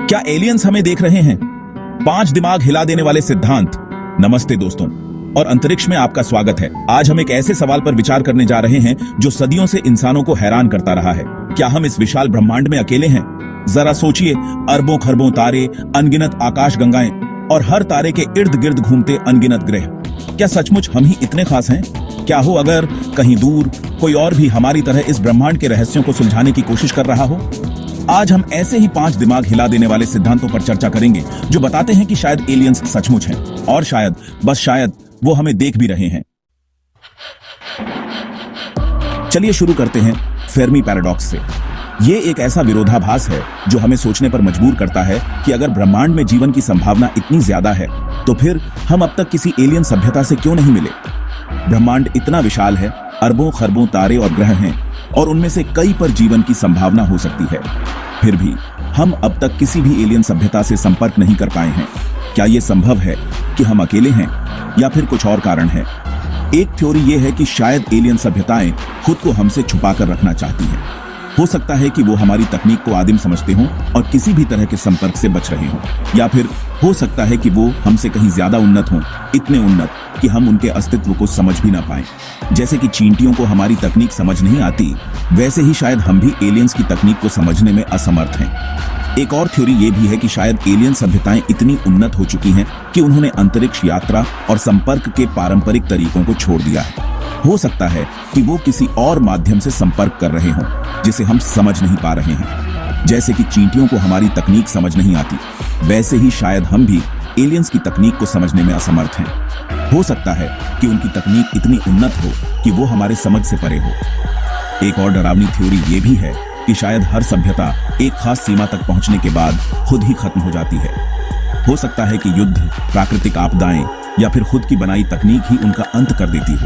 क्या एलियंस हमें देख रहे हैं? 5 दिमाग हिला देने वाले सिद्धांत। नमस्ते दोस्तों, और अंतरिक्ष में आपका स्वागत है। आज हम एक ऐसे सवाल पर विचार करने जा रहे हैं जो सदियों से इंसानों को हैरान करता रहा है। क्या हम इस विशाल ब्रह्मांड में अकेले हैं? जरा सोचिए, अरबों खरबों तारे, अनगिनत आकाश गंगाएं और हर तारे के इर्द गिर्द घूमते अनगिनत ग्रह। क्या सचमुच हम ही इतने खास हैं? क्या हो अगर कहीं दूर कोई और भी हमारी तरह इस ब्रह्मांड के रहस्यों को सुलझाने की कोशिश कर रहा हो? आज हम ऐसे ही 5 दिमाग हिला देने वाले सिद्धांतों पर चर्चा करेंगे जो बताते हैं कि शायद एलियंस सचमुच हैं, और शायद, बस शायद, वो हमें देख भी रहे हैं। चलिए शुरू करते हैं फेर्मी पैराडॉक्स से। ये एक ऐसा विरोधाभास है जो हमें सोचने पर मजबूर करता है कि अगर ब्रह्मांड में जीवन की संभावना इतनी ज्यादा है तो फिर हम अब तक किसी एलियन सभ्यता से क्यों नहीं मिले? ब्रह्मांड इतना विशाल है, अरबों खरबों तारे और ग्रह हैं, और उनमें से कई पर जीवन की संभावना हो सकती है। फिर भी हम अब तक किसी भी एलियन सभ्यता से संपर्क नहीं कर पाए हैं। क्या यह संभव है कि हम अकेले हैं या फिर कुछ और कारण है? एक थ्योरी यह है कि शायद एलियन सभ्यताएं खुद को हमसे छुपाकर रखना चाहती हैं। हो सकता है कि वो हमारी तकनीक को आदिम समझते हों और किसी भी तरह के संपर्क से बच रहे हों, या फिर हो सकता है कि वो हमसे कहीं ज्यादा उन्नत हों, इतने उन्नत कि हम उनके अस्तित्व को समझ भी ना पाएं। जैसे कि चींटियों को हमारी तकनीक समझ नहीं आती, वैसे ही शायद हम भी एलियंस की तकनीक को समझने में असमर्थ हैं। एक और थ्योरी ये भी है कि शायद एलियन सभ्यताएं इतनी उन्नत हो चुकी हैं कि उन्होंने अंतरिक्ष यात्रा और संपर्क के पारंपरिक तरीकों को छोड़ दिया है। हो सकता है कि वो किसी और माध्यम से संपर्क कर रहे हों जिसे हम समझ नहीं पा रहे हैं। जैसे कि चींटियों को हमारी तकनीक समझ नहीं आती, वैसे ही शायद हम भी एलियंस की तकनीक को समझने में असमर्थ हैं। हो सकता है कि उनकी तकनीक इतनी उन्नत हो कि वो हमारे समझ से परे हो। एक और डरावनी थ्योरी ये भी है कि शायद हर सभ्यता एक खास सीमा तक पहुंचने के बाद खुद ही खत्म हो जाती है। हो सकता है कि युद्ध, प्राकृतिक आपदाएं या फिर खुद की बनाई तकनीक ही उनका अंत कर देती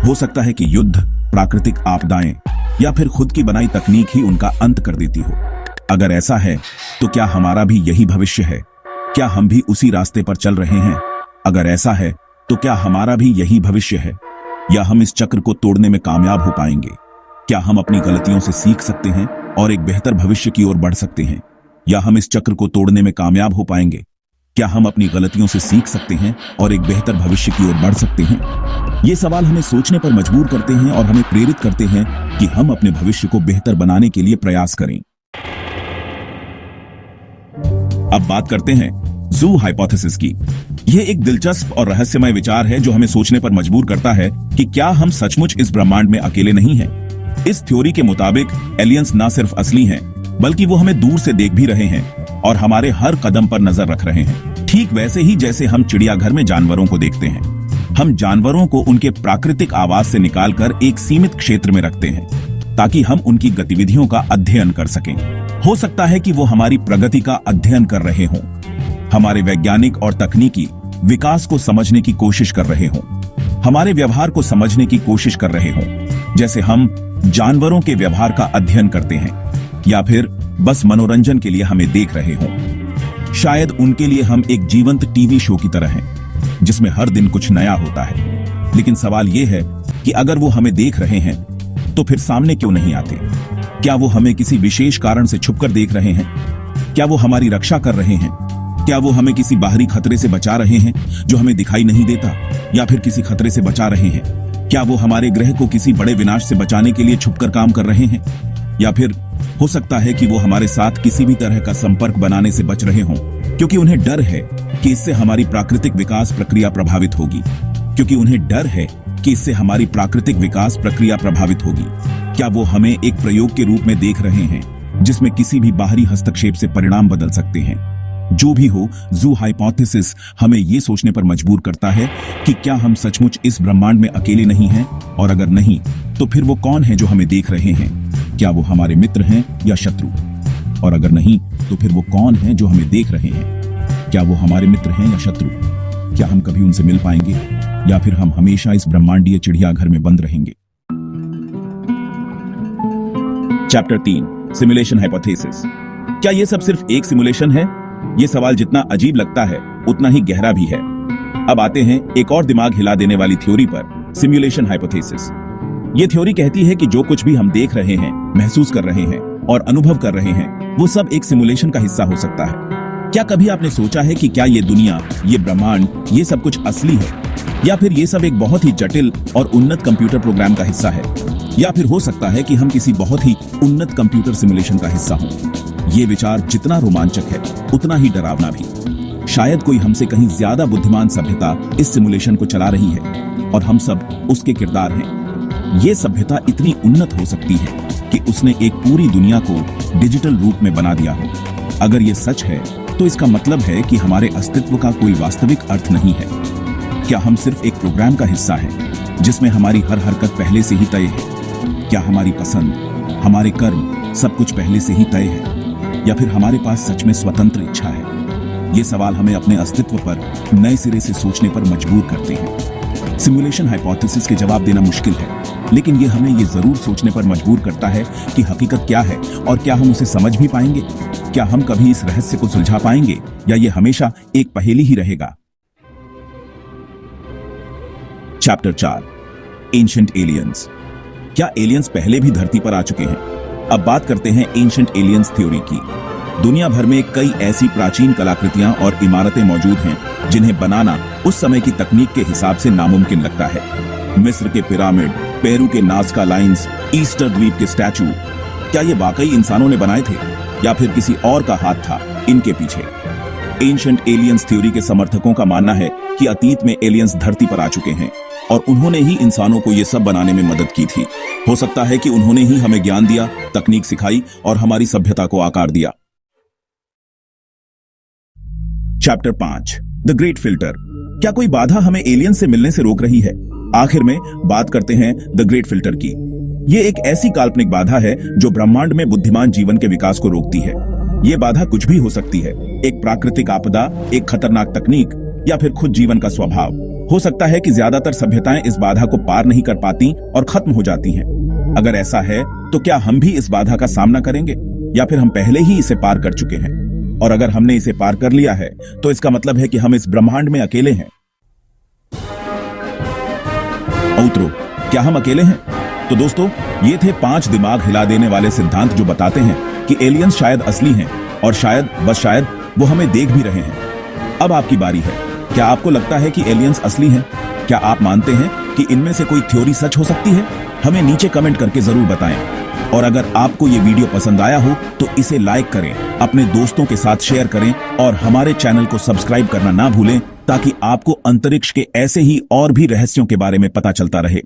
हो सकता है कि युद्ध, प्राकृतिक आपदाएं या फिर खुद की बनाई तकनीक ही उनका अंत कर देती हो। अगर ऐसा है तो क्या हमारा भी यही भविष्य है? क्या हम भी उसी रास्ते पर चल रहे हैं? अगर ऐसा है तो क्या हमारा भी यही भविष्य है, या हम इस चक्र को तोड़ने में कामयाब हो पाएंगे? क्या हम अपनी गलतियों से सीख सकते हैं और एक बेहतर भविष्य की ओर बढ़ सकते हैं, या हम इस चक्र को तोड़ने में कामयाब हो पाएंगे? क्या हम अपनी गलतियों से सीख सकते हैं और एक बेहतर भविष्य की ओर बढ़ सकते हैं? ये सवाल हमें सोचने पर मजबूर करते हैं और हमें प्रेरित करते हैं कि हम अपने भविष्य को बेहतर बनाने के लिए प्रयास करें। अब बात करते हैं ज़ू हाइपोथेसिस की। यह एक दिलचस्प और रहस्यमय विचार है जो हमें सोचने पर मजबूर करता है कि क्या हम सचमुच इस ब्रह्मांड में अकेले नहीं हैं। इस थ्योरी के मुताबिक एलियंस न सिर्फ असली हैं, बल्कि वो हमें दूर से देख भी रहे हैं और हमारे हर कदम पर नजर रख रहे हैं। ठीक वैसे ही जैसे हम चिड़ियाघर में जानवरों को देखते हैं। हम जानवरों को उनके प्राकृतिक आवास से निकालकर एक सीमित क्षेत्र में रखते हैं ताकि हम उनकी गतिविधियों का अध्ययन कर सकें। हो सकता है कि वो हमारी प्रगति का अध्ययन कर रहे हों, हमारे वैज्ञानिक और तकनीकी विकास को समझने की कोशिश कर रहे हों, हमारे व्यवहार को समझने की कोशिश कर रहे हों, जैसे हम जानवरों के व्यवहार का अध्ययन करते हैं, या फिर बस मनोरंजन के लिए हमें देख रहे हों। शायद उनके लिए हम एक जीवंत टीवी शो की तरह हैं जिसमें हर दिन कुछ नया होता है। लेकिन सवाल यह है कि अगर वो हमें देख रहे हैं तो फिर सामने क्यों नहीं आते? क्या वो हमें किसी विशेष कारण से छुपकर देख रहे हैं? क्या वो हमारी रक्षा कर रहे हैं? क्या वो हमें किसी बाहरी खतरे से बचा रहे हैं जो हमें दिखाई नहीं देता, या फिर किसी खतरे से बचा रहे हैं? क्या वो हमारे ग्रह को किसी बड़े विनाश से बचाने के लिए छुपकर काम कर रहे हैं? या फिर हो सकता है कि वो हमारे साथ किसी भी तरह का संपर्क बनाने से बच रहे हों क्योंकि उन्हें डर है कि इससे हमारी प्राकृतिक विकास प्रक्रिया प्रभावित होगी, क्योंकि उन्हें डर है कि इससे हमारी प्राकृतिक विकास प्रक्रिया प्रभावित होगी। क्या वो हमें एक प्रयोग के रूप में देख रहे हैं जिसमें किसी भी बाहरी हस्तक्षेप से परिणाम बदल सकते हैं? जो भी हो, ज़ू हाइपोथेसिस हमें ये सोचने पर मजबूर करता है कि क्या हम सचमुच इस ब्रह्मांड में अकेले नहीं हैं, और अगर नहीं तो फिर वो कौन है जो हमें देख रहे हैं? क्या वो हमारे मित्र हैं या शत्रु? और अगर नहीं तो फिर वो कौन है जो हमें देख रहे हैं? क्या वो हमारे मित्र हैं या शत्रु? क्या हम कभी उनसे मिल पाएंगे, या फिर हम हमेशा इस ब्रह्मांडीय चिड़ियाघर में बंद रहेंगे? Chapter 3, simulation hypothesis. क्या ये सब सिर्फ एक सिमुलेशन है? ये सवाल जितना अजीब लगता है उतना ही गहरा भी है। अब आते हैं एक और दिमाग हिला देने वाली थ्योरी पर, सिमुलेशन हाइपोथेसिस। ये थ्योरी कहती है कि जो कुछ भी हम देख रहे हैं, महसूस कर रहे हैं और अनुभव कर रहे हैं, वो सब एक सिमुलेशन का हिस्सा हो सकता है। क्या कभी आपने सोचा है कि क्या ये दुनिया, ये ब्रह्मांड, ये सब कुछ असली है, या फिर ये सब एक बहुत ही जटिल और उन्नत कंप्यूटर प्रोग्राम का हिस्सा है, या फिर हो सकता है कि हम किसी बहुत ही उन्नत कंप्यूटर सिमुलेशन का हिस्सा हों। ये विचार जितना रोमांचक है उतना ही डरावना भी। शायद कोई हमसे कहीं ज्यादा बुद्धिमान सभ्यता इस सिमुलेशन को चला रही है और हम सब उसके किरदार हैं। ये सभ्यता इतनी उन्नत हो सकती है कि उसने एक पूरी दुनिया को डिजिटल रूप में बना दिया हो। अगर ये सच है तो इसका मतलब है कि हमारे अस्तित्व का कोई वास्तविक अर्थ नहीं है। क्या हम सिर्फ एक प्रोग्राम का हिस्सा हैं जिसमें हमारी हर हरकत पहले से ही तय है? क्या हमारी पसंद, हमारे कर्म सब कुछ पहले से ही तय है, या फिर हमारे पास सच में स्वतंत्र इच्छा है? ये सवाल हमें अपने अस्तित्व पर नए सिरे से सोचने पर मजबूर करते हैं। सिमुलेशन हाइपोथेसिस के जवाब देना मुश्किल है, लेकिन ये हमें ये जरूर सोचने पर मजबूर करता है कि हकीकत क्या है और क्या हम उसे समझ भी पाएंगे। क्या हम कभी इस रहस्य को सुलझा पाएंगे, या ये हमेशा एक पहेली ही रहेगा? Chapter 4, ancient aliens. क्या एलियंस पहले भी धरती पर आ चुके हैं? अब बात करते हैं एंशिएंट एलियंस थ्योरी की। दुनिया भर में कई ऐसी प्राचीन कलाकृतियां और इमारतें मौजूद हैं जिन्हें बनाना उस समय की तकनीक के हिसाब से नामुमकिन लगता है। मिस्र के पिरामिड, पेरू के नाज़का लाइंस, ईस्टर द्वीप के स्टैचू, क्या ये वाकई इंसानों ने बनाए थे या फिर किसी और का हाथ था इनके पीछे? एंशिएंट एलियंस थ्योरी के समर्थकों का मानना है कि अतीत में एलियंस धरती पर आ चुके हैं और उन्होंने ही इंसानों को ये सब बनाने में मदद की थी। हो सकता है कि उन्होंने ही हमें ज्ञान दिया, तकनीक सिखाई और हमारी सभ्यता को आकार दिया। Chapter 5, the great filter. क्या कोई बाधा हमें एलियंस से मिलने से रोक रही है? आखिर में बात करते हैं द ग्रेट फिल्टर की। ये एक ऐसी काल्पनिक बाधा है जो ब्रह्मांड में बुद्धिमान जीवन के विकास को रोकती है। ये बाधा कुछ भी हो सकती है, एक प्राकृतिक आपदा, एक खतरनाक तकनीक, या फिर खुद जीवन का स्वभाव। हो सकता है कि ज्यादातर सभ्यताएं इस बाधा को पार नहीं कर पाती और खत्म हो जाती हैं। अगर ऐसा है तो क्या हम भी इस बाधा का सामना करेंगे, या फिर हम पहले ही इसे पार कर चुके हैं? और अगर हमने इसे पार कर लिया है तो इसका मतलब है कि हम इस ब्रह्मांड में अकेले हैं। औत्रो, क्या हम अकेले हैं? तो दोस्तों, ये थे 5 दिमाग हिला देने वाले सिद्धांत जो बताते हैं कि एलियंस शायद असली हैं और शायद, बस शायद, वो हमें देख भी रहे हैं। अब आपकी बारी है। क्या आपको लगता है कि एलियंस असली हैं? क्या आप मानते हैं कि इनमें से कोई थ्योरी सच हो सकती है? हमें नीचे कमेंट करके जरूर बताएं। और अगर आपको ये वीडियो पसंद आया हो तो इसे लाइक करें, अपने दोस्तों के साथ शेयर करें और हमारे चैनल को सब्सक्राइब करना ना भूलें ताकि आपको अंतरिक्ष के ऐसे ही और भी रहस्यों के बारे में पता चलता रहे।